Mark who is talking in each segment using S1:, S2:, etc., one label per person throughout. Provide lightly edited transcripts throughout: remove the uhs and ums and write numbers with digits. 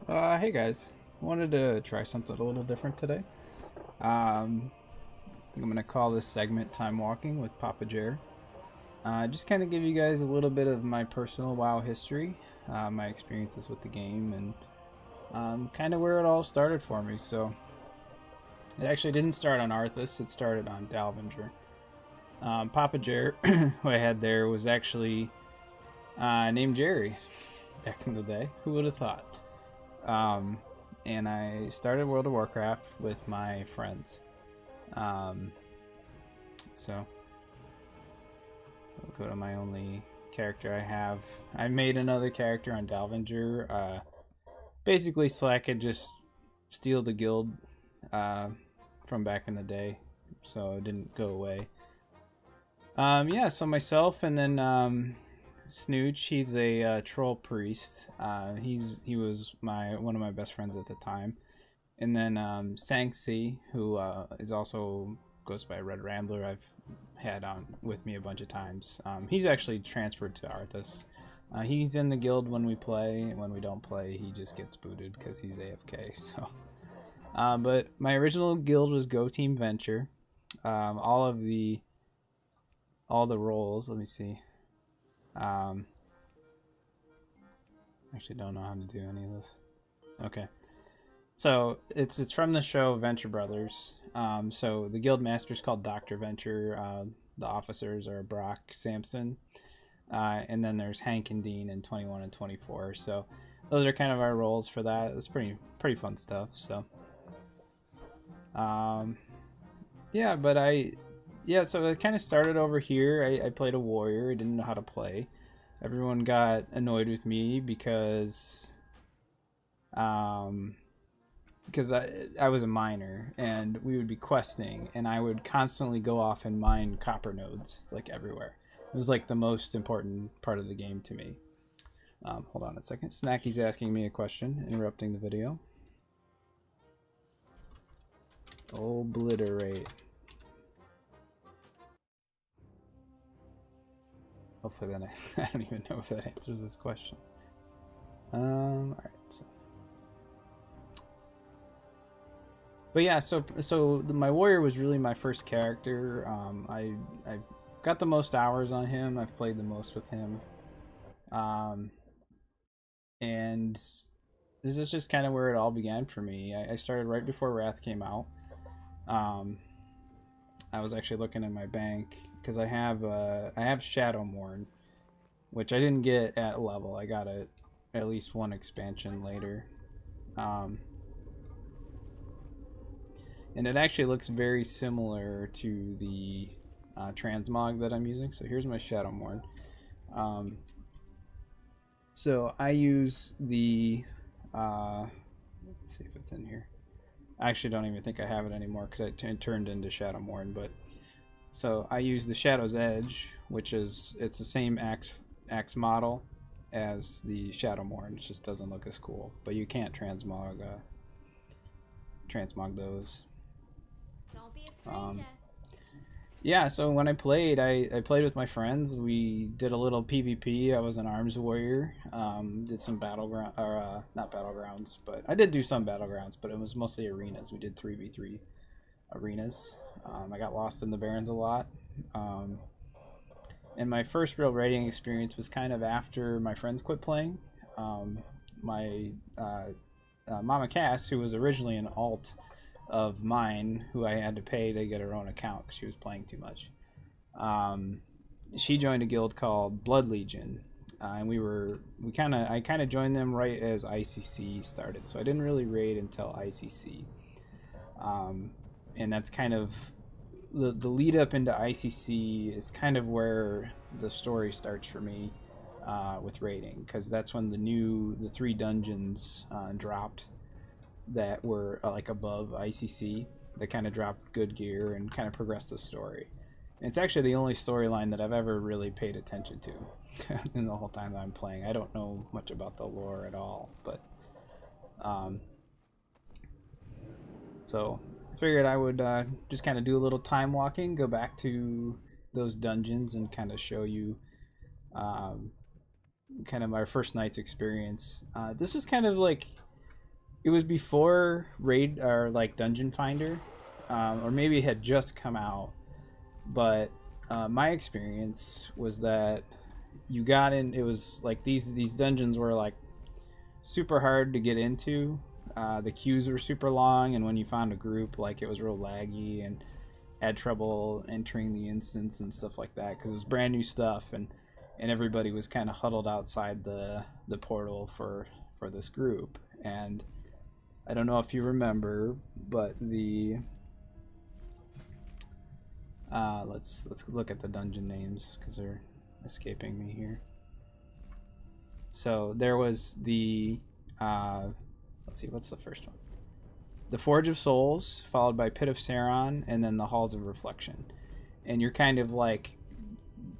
S1: Hey guys, wanted to try something a little different today. I think I'm gonna call this segment "Time Walking" with Papajerr. Just kind of give you guys a little bit of my personal WoW history, my experiences with the game, and kind of where it all started for me. So it actually didn't start on Arthas; it started on Dalvenger. Papajerr, who I had there, was actually named Jerry back in the day. Who would have thought? Um, and I started World of Warcraft with my friends. Um, so I'll go to my only character I have. I made another character on Dalvenger. Basically, so I could just steal the guild uh, from back in the day, so it didn't go away. Yeah, so myself and then Snooch. He's a troll priest. He was my one of my best friends at the time. And then Sanxi, who is also goes by Red Rambler. I've had on with me a bunch of times. He's actually transferred to Arthas. He's in the guild when we play. When we don't play, he just gets booted because he's AFK. So, but my original guild was Go Team Venture. All the roles. Let me see. Actually, don't know how to do any of this. Okay. So it's from the show Venture Brothers. So the guild master is called Doctor Venture. The officers are Brock, Samson, and then there's Hank and Dean in 21 and 24. So those are kind of our roles for that. It's pretty fun stuff. So yeah, but so it kind of started over here. I played a warrior. I didn't know how to play. Everyone got annoyed with me because I was a miner and we would be questing and I would constantly go off and mine copper nodes like everywhere. It was like the most important part of the game to me. Hold on a second. Snacky's asking me a question, interrupting the video. Obliterate. Hopefully then I don't even know if that answers this question. Alright, so. But yeah, so my warrior was really my first character. I got the most hours on him. I've played the most with him, and this is just kind of where it all began for me. I started right before Wrath came out. I was actually looking in my bank because I have Shadowmourne, which I didn't get at level. I got it at least one expansion later. And it actually looks very similar to the transmog that I'm using. So here's my Shadowmourne. So I use the let's see if it's in here. I actually don't even think I have it anymore because it turned into Shadowmourne. But so I use the Shadow's Edge, which is it's the same axe model as the Shadowmourne. It just doesn't look as cool. But you can't transmog those.
S2: Don't be afraid
S1: Yeah, so when I played, I played with my friends. We did a little PvP. I was an arms warrior. Did some battleground, or not battlegrounds, but I did do some battlegrounds, but it was mostly arenas. We did 3v3 arenas. I got lost in the Barrens a lot. And my first real raiding experience was kind of after my friends quit playing. My Mama Cass, who was originally an alt of mine, who I had to pay to get her own account because she was playing too much. She joined a guild called Blood Legion, and I kind of joined them right as ICC started, so I didn't really raid until ICC. And that's kind of the lead up into ICC is kind of where the story starts for me with raiding, because that's when the 3 dungeons dropped that were like above ICC that kind of dropped good gear and kind of progressed the story. And it's actually the only storyline that I've ever really paid attention to in the whole time that I'm playing. I don't know much about the lore at all, but so I figured I would just kind of do a little time walking, go back to those dungeons and kind of show you kind of my first night's experience. This was kind of like it was before Raid or like Dungeon Finder, or maybe it had just come out. But my experience was that you got in. It was like these dungeons were like super hard to get into. The queues were super long, and when you found a group, like it was real laggy and had trouble entering the instance and stuff like that because it was brand new stuff, and everybody was kind of huddled outside the portal for this group. And I don't know if you remember, but the let's look at the dungeon names because they're escaping me here. So there was the let's see, what's the first one? The Forge of Souls, followed by Pit of Saron, and then the Halls of Reflection. And you're kind of like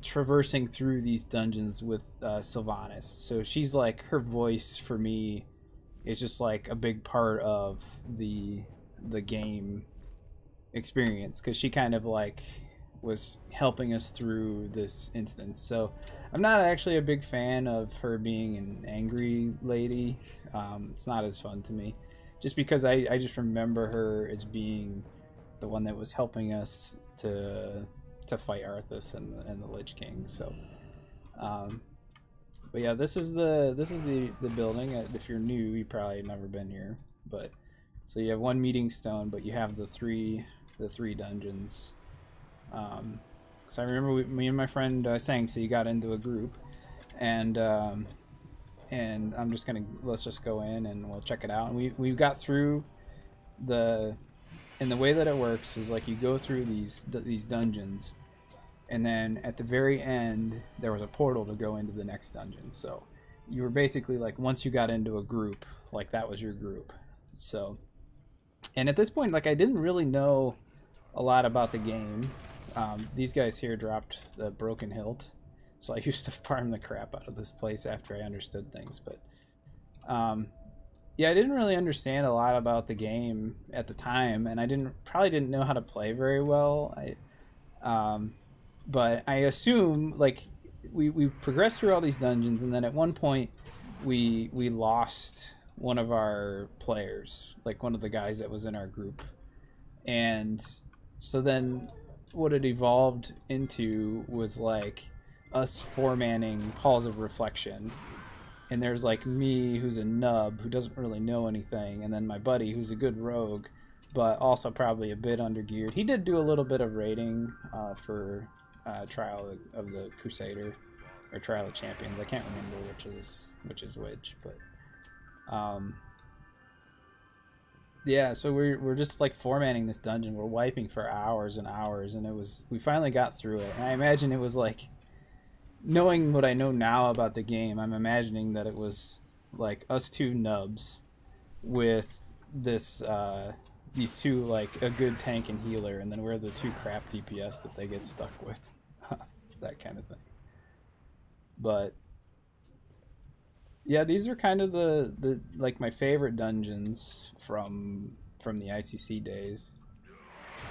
S1: traversing through these dungeons with Sylvanas. So she's like, her voice for me is just like a big part of the game experience because she kind of like was helping us through this instance. So I'm not actually a big fan of her being an angry lady. It's not as fun to me, just because I just remember her as being the one that was helping us to fight Arthas and the Lich King. So, but yeah, this is the building. If you're new, you probably have never been here. But so you have one meeting stone, but you have the three dungeons. So I remember me and my friend Sangsi got into a group, and I'm just gonna let's just go in and we'll check it out. And we got through and the way that it works is like you go through these dungeons, and then at the very end there was a portal to go into the next dungeon. So you were basically like, once you got into a group, like that was your group. So, and at this point, like I didn't really know a lot about the game. These guys here dropped the Broken Hilt, so I used to farm the crap out of this place after I understood things. But yeah, I didn't really understand a lot about the game at the time, and I probably didn't know how to play very well. But I assume like we progressed through all these dungeons, and then at one point we lost one of our players, like one of the guys that was in our group. And so then what it evolved into was like us four-manning Halls of Reflection. And there's like me, who's a nub who doesn't really know anything, and then my buddy who's a good rogue but also probably a bit undergeared. He did do a little bit of raiding for Trial of the Crusader or Trial of Champions. I can't remember which is which, but yeah, so we're just like four-manning this dungeon. We're wiping for hours and hours, and we finally got through it. And I imagine it was like, knowing what I know now about the game, I'm imagining that it was like us two nubs with these two, like a good tank and healer, and then we're the two crap DPS that they get stuck with. That kind of thing. But yeah, these are kind of the like my favorite dungeons from the ICC days.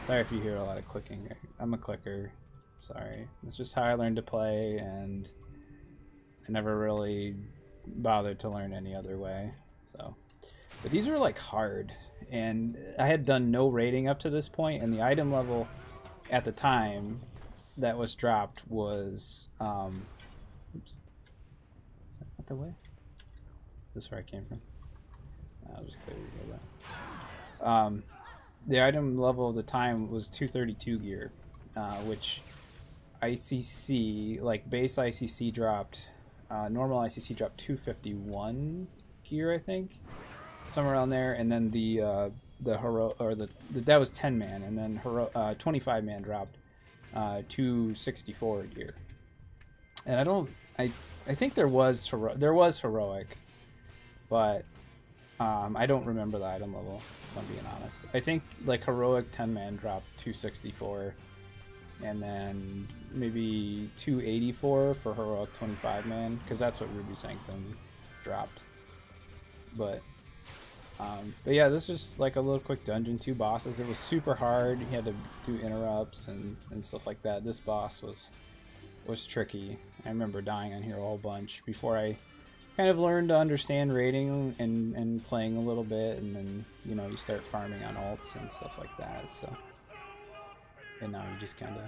S1: Sorry if you hear a lot of clicking. I'm a clicker. Sorry. It's just how I learned to play, and I never really bothered to learn any other way. So, but these are like hard, and I had done no raiding up to this point, and the item level at the time that was dropped was oops. Not the way. This is where I came from. I'll just clear these out. The item level of the time was 232 gear, which ICC, like base ICC dropped, normal ICC dropped 251 gear, I think, somewhere around there, and then the hero, or that was 10 man, and then 25 man dropped 264 gear. And I think there was heroic, but I don't remember the item level, if I'm being honest. I think like heroic 10 man dropped 264, and then maybe 284 for heroic 25 man, because that's what Ruby Sanctum dropped. But yeah, this is just like a little quick dungeon, 2 bosses. It was super hard. You had to do interrupts and stuff like that. This boss was tricky. I remember dying on here a whole bunch before I kind of learn to understand raiding and playing a little bit, and then you start farming on alts and stuff like that. So, and now you just kind of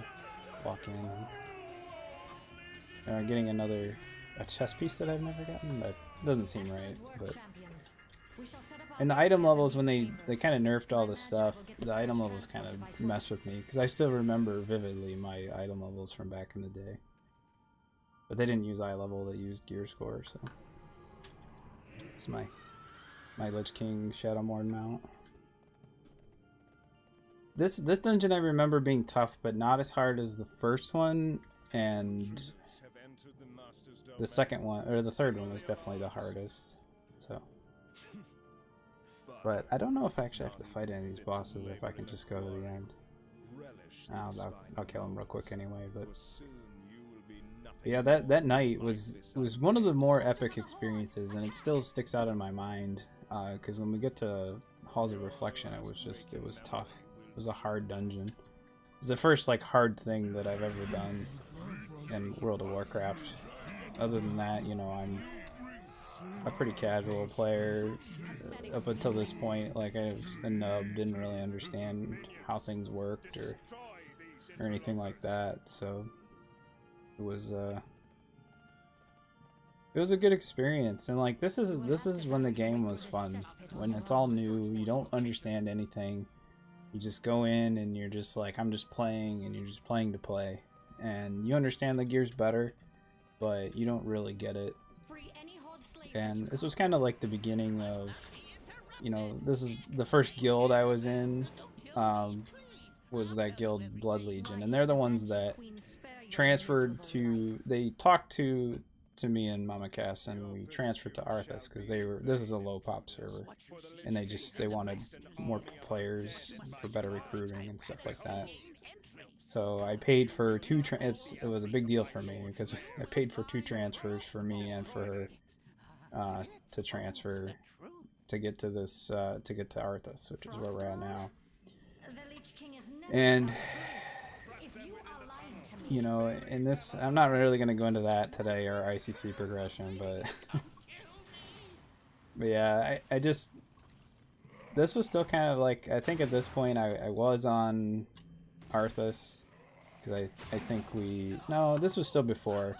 S1: walk in and getting a chess piece that I've never gotten. That doesn't seem right, but. And the item levels, when they kind of nerfed all this stuff, the item levels kind of mess with me, because I still remember vividly my item levels from back in the day. But they didn't use eye level, they used gear score, so. It's my Lich King Shadowmourne mount. This dungeon I remember being tough, but not as hard as the first one, and the second one, or the third one was definitely the hardest, so. But I don't know if I actually have to fight any of these bosses, or if I can just go to the end. I'll kill him real quick anyway, but yeah, that night was one of the more epic experiences, and it still sticks out in my mind, because when we get to Halls of Reflection, it was tough. It was a hard dungeon. It was the first like hard thing that I've ever done in World of Warcraft. Other than that, I'm a pretty casual player up until this point. Like, I was a nub, didn't really understand how things worked or anything like that, so it was a good experience. And like, this is when the game was fun, when it's all new, you don't understand anything, you just go in and you're just like, I'm just playing, and you're just playing to play, and you understand the gears better, but you don't really get it. And this was kind of like the beginning of, this is the first guild I was in, was that guild Blood Legion, and they're the ones that transferred to, they talked to me and Mama Cass, and we transferred to Arthas, because this is a low pop server, and they wanted more players for better recruiting and stuff like that. So I paid for it was a big deal for me, because I paid for 2 transfers for me and for her, to transfer to get to this to get to Arthas, which is where we're at now. And in this, I'm not really going to go into that today, or ICC progression, but but yeah, I just, this was still kind of like, I think at this point I was on Arthas, because I think no, this was still before,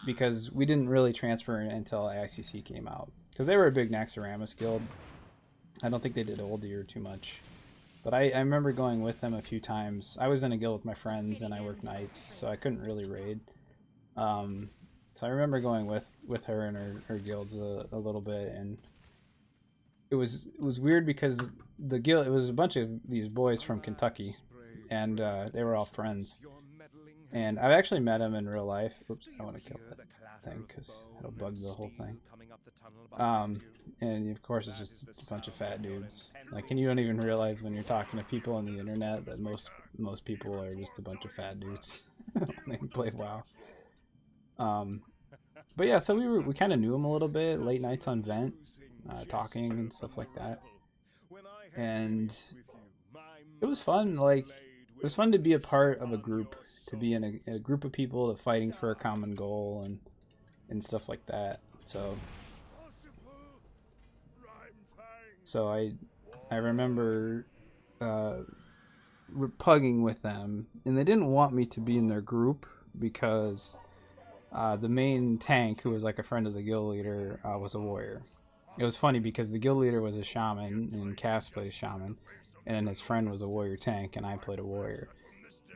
S1: because we didn't really transfer until ICC came out, because they were a big Naxxramas guild. I don't think they did Oldir too much, but I remember going with them a few times. I was in a guild with my friends, and I worked nights, so I couldn't really raid. So I remember going with her and her guilds a little bit, and it was weird, because the guild, it was a bunch of these boys from Kentucky, and they were all friends. And I've actually met him in real life. Oops, I want to kill that thing, because it'll bug the whole thing. And of course it's just a bunch of fat dudes. Like, and you don't even realize when you're talking to people on the internet that most people are just a bunch of fat dudes. They play WoW. But yeah, so we kind of knew him a little bit. Late nights on Vent, talking and stuff like that. And it was fun. Like, it was fun to be a part of a group, to be in a group of people that fighting for a common goal and stuff like that. So I remember pugging with them, and they didn't want me to be in their group, because the main tank, who was like a friend of the guild leader, was a warrior. It was funny, because the guild leader was a shaman, and Cass plays shaman, and then his friend was a warrior tank, and I played a warrior.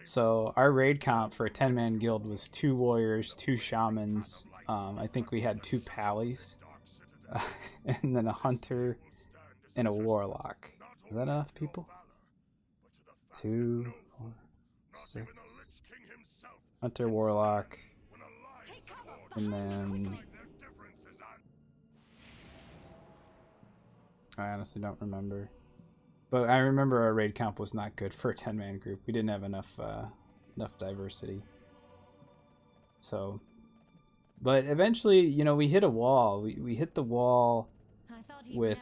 S1: So our raid comp for a 10-man guild was 2 warriors, 2 shamans. I think we had 2 pallies, and then a hunter and a warlock. Is that enough people? 2, 4, 6. Hunter, warlock, and then I honestly don't remember. But I remember our raid comp was not good for a 10-man group. We didn't have enough diversity. So, but eventually, we hit a wall. We hit the wall with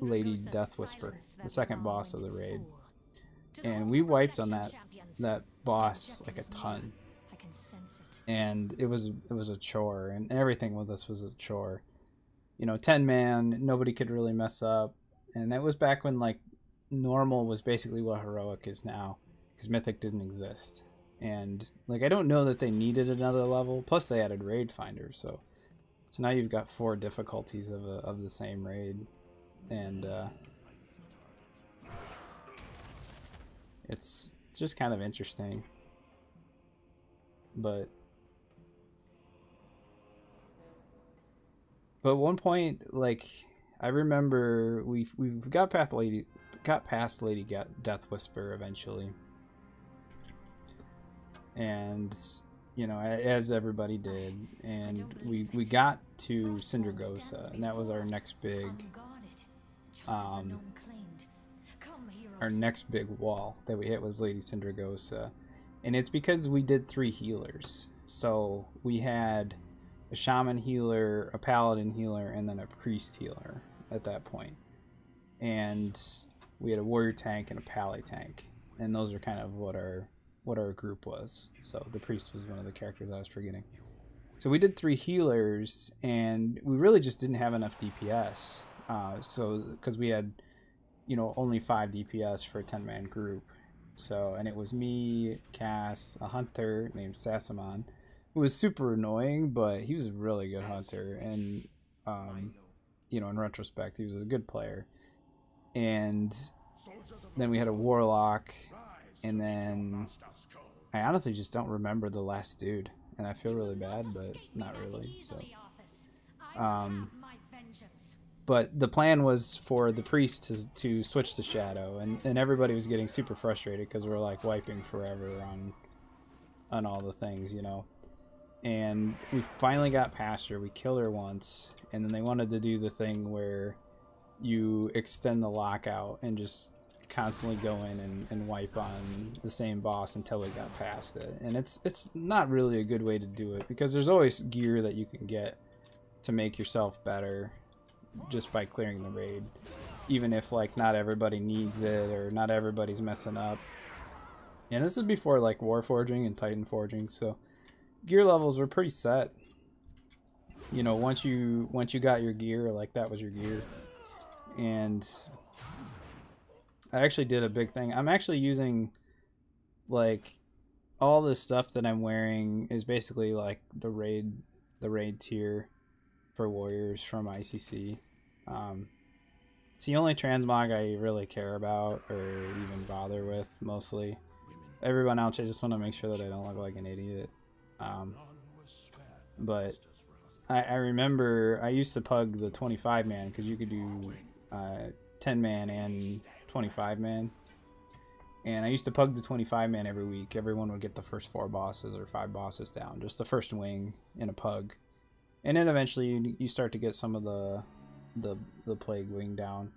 S1: Lady Death Whisper, the second boss of the raid, and we wiped on that boss like a ton. and it was a chore, and everything with us was a chore. 10-man, nobody could really mess up, and that was back when like normal was basically what heroic is now, because mythic didn't exist. And like I don't know that they needed another level. Plus they added raid finder, so now you've got 4 difficulties of the same raid, and it's just kind of interesting. But at one point, like I remember we got past Lady Death Whisper eventually, and as everybody did, and we got to Syndragosa, and that was our next big wall that we hit was Lady Syndragosa. And it's because we did 3 healers. So we had a shaman healer, a paladin healer, and then a priest healer at that point. And we had a warrior tank and a pally tank. And those are kind of what our group was. So the priest was one of the characters I was forgetting. So we did 3 healers, and we really just didn't have enough DPS. So because we had only 5 DPS for a 10-man group. So, and it was me, Cass, a hunter named Sassamon, who was super annoying, but he was a really good hunter. And, in retrospect, he was a good player. And then we had a warlock, and then I honestly just don't remember the last dude. And I feel really bad, but not really. So, but the plan was for the priest to switch to Shadow, and everybody was getting super frustrated because we're like wiping forever on all the things, And we finally got past her. We killed her once, and then they wanted to do the thing where you extend the lockout and just constantly go in and wipe on the same boss until we got past it. And it's not really a good way to do it, because there's always gear that you can get to make yourself better just by clearing the raid, even if like not everybody needs it or not everybody's messing up. And this is before like Warforging and Titan Forging, so gear levels were pretty set. Once you got your gear, like that was your gear. And I actually did a big thing. I'm actually using like all this stuff that I'm wearing is basically like the raid tier for warriors from ICC. It's the only transmog I really care about or even bother with mostly. Everyone else, I just want to make sure that I don't look like an idiot. But I remember I used to pug the 25-man because you could do 10-man and 25-man. And I used to pug the 25-man every week. Everyone would get the first 4 bosses or 5 bosses down, just the first wing in a pug. And then eventually you start to get some of the plague wing down.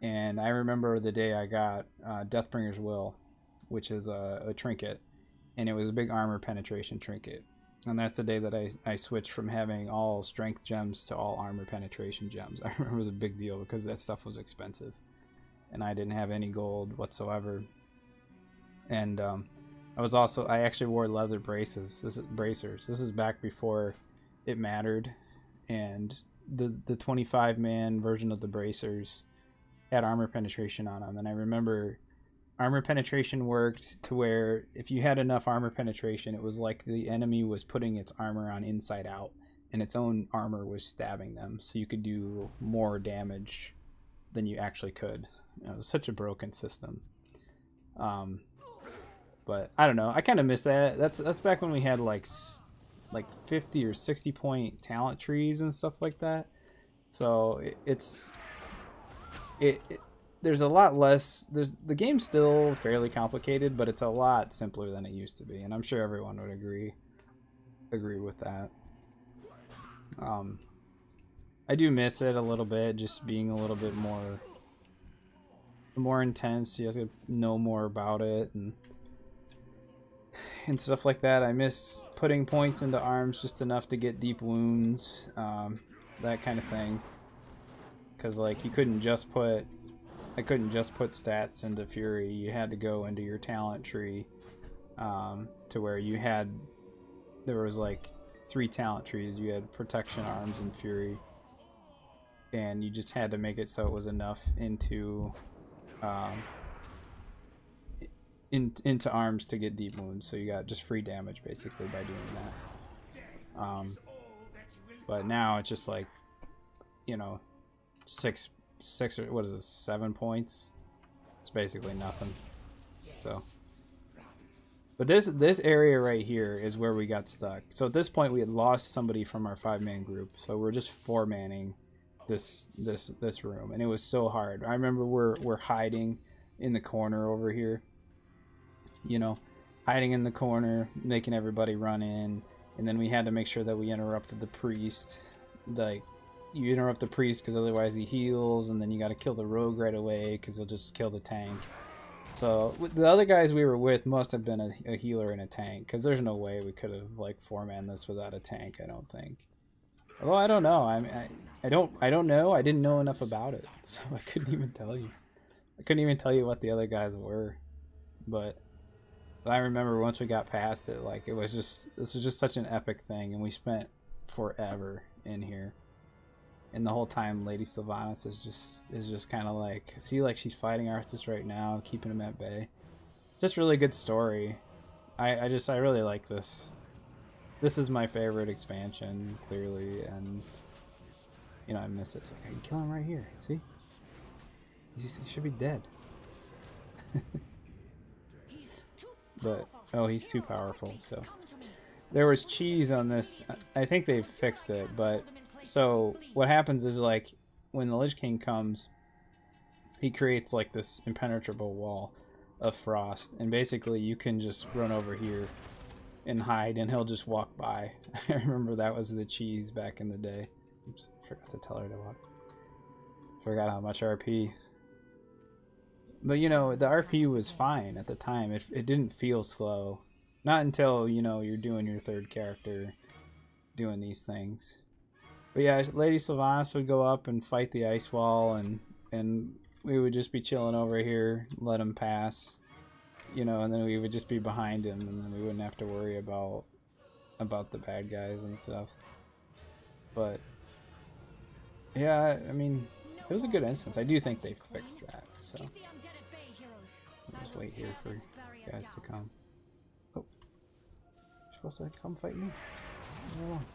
S1: And I remember the day I got Deathbringer's Will, which is a trinket, and it was a big armor penetration trinket. And that's the day that I switched from having all strength gems to all armor penetration gems. I remember it was a big deal because that stuff was expensive, and I didn't have any gold whatsoever. And I actually wore leather braces. Bracers. This is back before it mattered, and the 25-man version of the bracers had armor penetration on them. And I remember armor penetration worked to where if you had enough armor penetration, it was like the enemy was putting its armor on inside out, and its own armor was stabbing them, so you could do more damage than you actually could. It was such a broken system. But I don't know, I kind of miss that. That's back when we had like 50 or 60 point talent trees and stuff like that. So there's a lot less. The game's still fairly complicated, but it's a lot simpler than it used to be, and I'm sure everyone would agree with that. I do miss it a little bit, just being a little bit more intense. You have to know more about it and stuff like that. I miss putting points into arms just enough to get deep wounds, that kind of thing. Because like I couldn't just put stats into Fury. You had to go into your talent tree, to where you had there was like 3 talent trees. You had protection, arms, and fury, and you just had to make it so it was enough into into arms to get deep wounds. So you got just free damage basically by doing that. But now it's just like, you know, six or what is this, 7 points? It's basically nothing. So, but this area right here is where we got stuck. So at this point we had lost somebody from our 5-man group, so we're just 4-manning this room, and it was so hard. I remember we're hiding in the corner over here, you know, hiding in the corner, making everybody run in, and then we had to make sure that we interrupted the priest. Like, you interrupt the priest because otherwise he heals, and then you got to kill the rogue right away because he'll just kill the tank. So the other guys we were with must have been a healer and a tank, because there's no way we could have like 4-man this without a tank, I don't think. Although I don't know. I don't know. I didn't know enough about it, so I couldn't even tell you. I couldn't even tell you what the other guys were. But I remember once we got past it, like, this was just such an epic thing, and we spent forever in here. And the whole time Lady Sylvanas is just kind of like, see, like, she's fighting Arthas right now, keeping him at bay. Just really good story. I really like this. This is my favorite expansion, clearly, and you know, I miss it. It's like, I can kill him right here. See? He should be dead. But oh, he's too powerful. So there was cheese on this. I think they've fixed it, but so what happens is, like, when the Lich King comes, he creates like this impenetrable wall of frost, and basically you can just run over here and hide, and he'll just walk by. I remember that was the cheese back in the day. Oops, forgot to tell her to walk. Forgot how much RP. But, you know, the RP was fine at the time. It didn't feel slow. Not until, you know, you're doing your 3rd character doing these things. But yeah, Lady Sylvanas would go up and fight the ice wall, and we would just be chilling over here, let him pass. You know, and then we would just be behind him, and then we wouldn't have to worry about the bad guys and stuff. But yeah, I mean, it was a good instance. I do think they fixed that. So I'll just wait here for guys to come. Oh, you're supposed to come fight me? Leave me alone.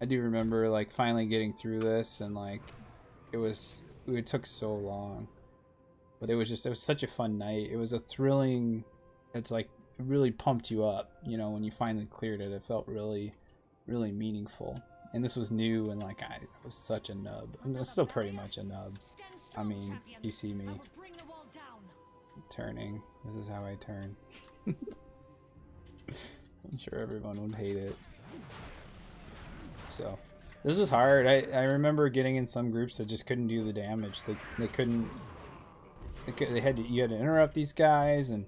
S1: I do remember, like, finally getting through this, and like, it took so long, but it was such a fun night. It was a thrilling, it's like, it really pumped you up, you know, when you finally cleared it. It felt really, really meaningful. And this was new, and like, I was such a nub. I'm still pretty much a nub. I mean, you see me turning. This is how I turn. I'm sure everyone would hate it. So this was hard. I remember getting in some groups that just couldn't do the damage. They couldn't. You had to interrupt these guys, and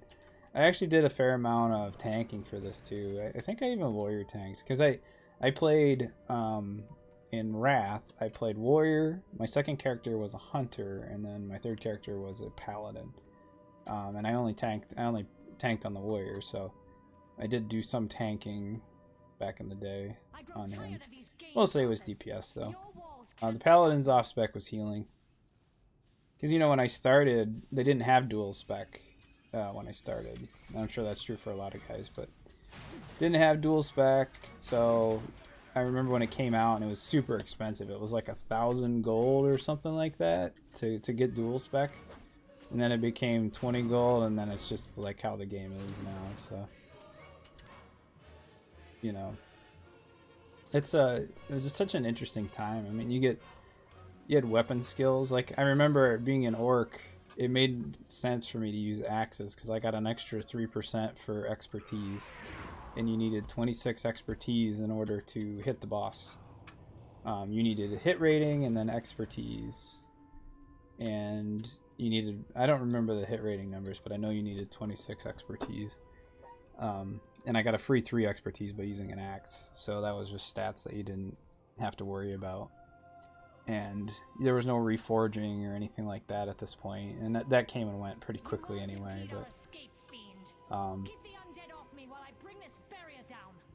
S1: I actually did a fair amount of tanking for this too. I think I even warrior tanked, because I played in Wrath. I played warrior. My 2nd character was a hunter, and then my 3rd character was a paladin. And I only tanked on the warrior, so I did do some tanking back in the day on him. Mostly it was DPS though. The paladin's off spec was healing, because, you know, when I started, they didn't have dual spec when I started. I'm sure that's true for a lot of guys, but didn't have dual spec. So I remember when it came out, and it was super expensive. It was like 1,000 gold or something like that to get dual spec, and then it became 20 gold, and then it's just like how the game is now. So, you know, it was just such an interesting time. I mean, you had weapon skills. Like, I remember being an orc, it made sense for me to use axes, because I got an extra 3% for expertise, and you needed 26 expertise in order to hit the boss. You needed a hit rating and then expertise, and you needed, I don't remember the hit rating numbers, but I know you needed 26 expertise. And I got a free 3 expertise by using an axe, so that was just stats that you didn't have to worry about. and there was no reforging or anything like that at this point, and that came and went pretty quickly anyway. But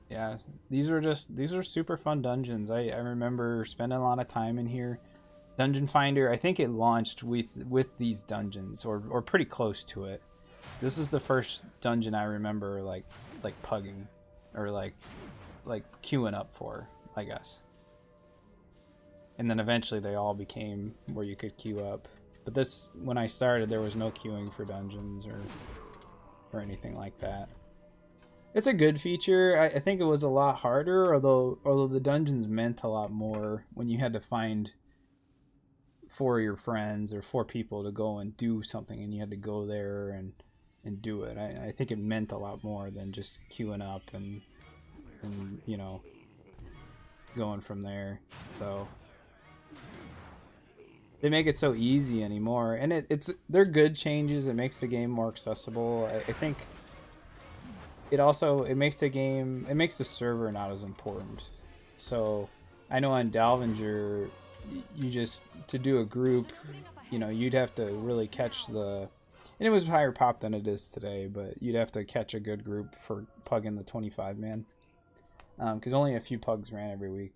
S1: yeah, these are super fun dungeons. I remember spending a lot of time in here. Dungeon Finder, I think it launched with these dungeons, or pretty close to it. This is the first dungeon I remember like pugging, or like queuing up for, I guess. And then eventually they all became where you could queue up. But this, when I started, there was no queuing for dungeons or anything like that. It's a good feature. I think it was a lot harder, although the dungeons meant a lot more when you had to find 4 of your friends or 4 people to go and do something, and you had to go there and do it. I think it meant a lot more than just queuing up and you know, going from there. So they make it so easy anymore, and they're good changes. It makes the game more accessible. I think it makes the server not as important. So I know on Dalvenger, you just, to do a group, you know, you'd have to really catch and it was higher pop than it is today, but you'd have to catch a good group for pugging the 25 man, because only a few pugs ran every week.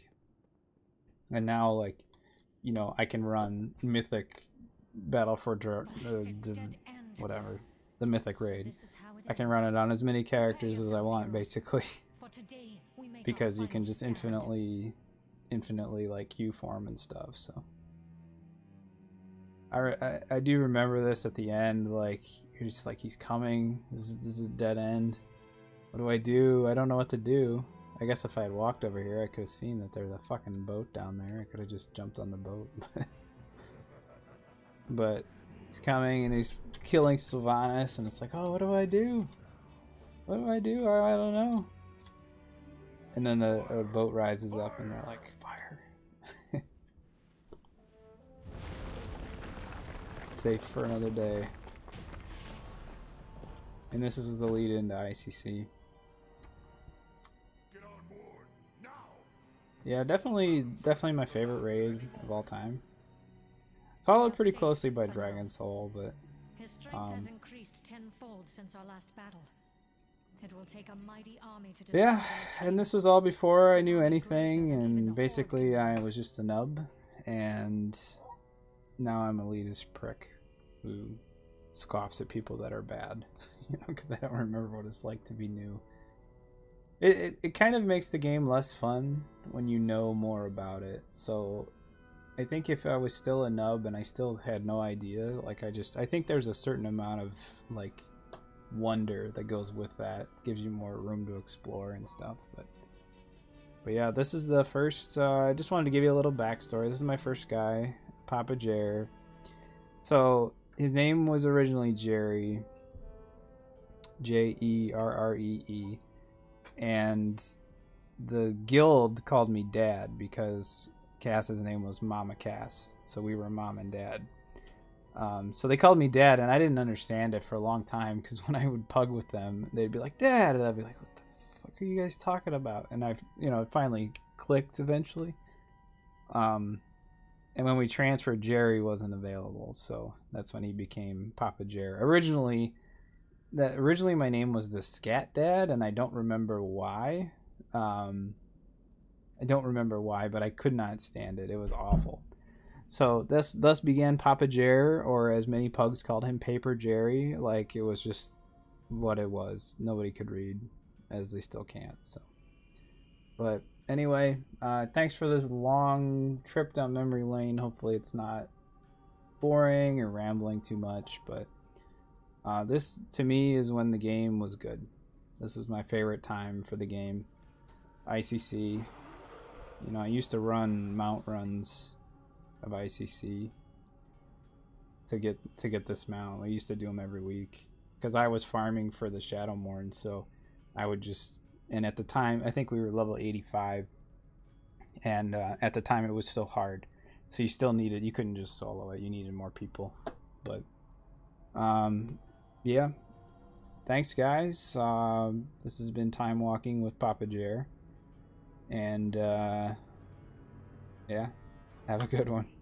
S1: And now, like, you know, I can run Mythic Battle for whatever, the Mythic Raid. I can run it on as many characters as I want, basically, because you can just infinitely like queue form and stuff. So I do remember this at the end, like, you're just like, he's coming, this is a dead end, what do? I don't know what to do. I guess if I had walked over here, I could have seen that there's a fucking boat down there. I could have just jumped on the boat. But he's coming and he's killing Sylvanas, and it's like, oh, what do I do? I don't know. And then the boat rises up and they're like, fire. Safe for another day. And this is the lead into ICC. Get on board now. Yeah, definitely my favorite raid of all time. Followed pretty closely by Dragon Soul, but
S2: his strength has increased tenfold since our last battle. It will take a mighty army to destroy.
S1: Yeah, and this was all before I knew anything, and basically I was just a nub, and now I'm a elitist prick who scoffs at people that are bad, you know, because I don't remember what it's like to be new. It kind of makes the game less fun when you know more about it. So I think if I was still a nub and I still had no idea, like, I think there's a certain amount of like wonder that goes with that, gives you more room to explore and stuff. But yeah, this is the first. I just wanted to give you a little backstory. This is my first guy, Papajerr. So his name was originally Jerry, Jerree, and the guild called me Dad because Cass's name was Mama Cass, so we were mom and dad. So they called me Dad, and I didn't understand it for a long time, because when I would pug with them, they'd be like, Dad, and I'd be like, what the fuck are you guys talking about? And it finally clicked eventually. And when we transferred, Jerry wasn't available, so that's when he became Papajerr. Originally my name was the Scat Dad, and I don't remember why. But I could not stand it. It was awful. So thus began Papajerr, or as many pugs called him, Paper Jerry. Like, it was just what it was. Nobody could read, as they still can't. So, but anyway, thanks for this long trip down memory lane. Hopefully it's not boring or rambling too much, but this to me is when the game was good. This is my favorite time for the game. ICC. You know, I used to run mount runs of ICC to get this mount. I used to do them every week because I was farming for the Shadowmourne, so I would just, and at the time I think we were level 85, and at the time it was still hard, so you couldn't just solo it, you needed more people. But yeah, thanks guys. This has been Time Walking with Papajerr, and yeah, Have a good one.